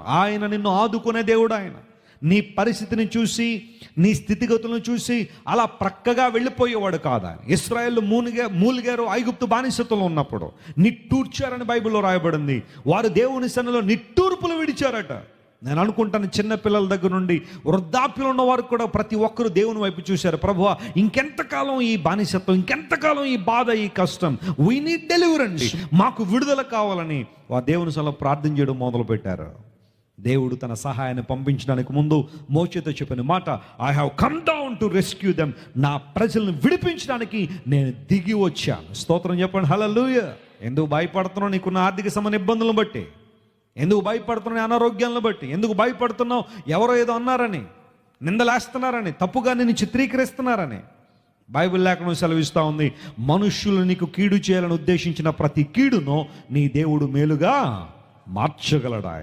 ఆయన నిన్ను ఆదుకునే దేవుడు. ఆయన నీ పరిస్థితిని చూసి, నీ స్థితిగతులను చూసి అలా ప్రక్కగా వెళ్ళిపోయేవాడు కాదు ఆయన. ఇశ్రాయేలు మూలిగారు ఐగుప్తు బానిసత్వంలో ఉన్నప్పుడు, నిట్టూర్చారని బైబిల్లో రాయబడింది. వారు దేవుని సన్నిధిలో నిట్టూర్పులు విడిచారట. నేను అనుకుంటాను, చిన్న పిల్లల దగ్గర నుండి వృద్ధాప్యంలో ఉన్న వారు కూడా ప్రతి ఒక్కరు దేవుని వైపు చూశారు. ప్రభువా, ఇంకెంతకాలం ఈ బానిసత్వం, ఇంకెంతకాలం ఈ బాధ, ఈ కష్టం, వీ నీడ్ డెలివరెన్స్, మాకు విడుదల కావాలని ఆ దేవుని సన్నిధిలో ప్రార్థన చేయడం మొదలుపెట్టారు. దేవుడు తన సహాయాన్ని పంపించడానికి ముందు మోషేతో చెప్పిన మాట, I have come down to rescue them, నా ప్రజలను విడిపించడానికి నేను దిగి వచ్చాను. స్తోత్రం చెప్పండి, హల్లెలూయా. ఎందుకు భయపడుతున్నావు? నీకున్న ఆర్థిక సంబంధ ఇబ్బందులను బట్టి. ఎందుకు భయపడుతున్నావు? అనారోగ్యాలను బట్టి. ఎందుకు భయపడుతున్నావు? ఎవరో ఏదో అన్నారని, నిందలేస్తున్నారని, తప్పుగా నిన్ను చిత్రీకరిస్తున్నారని. బైబిల్ లేఖనం సెలవిస్తూ ఉంది, మనుష్యులు నీకు కీడు చేయాలని ఉద్దేశించిన ప్రతి కీడును నీ దేవుడు మేలుగా మార్చగలడా.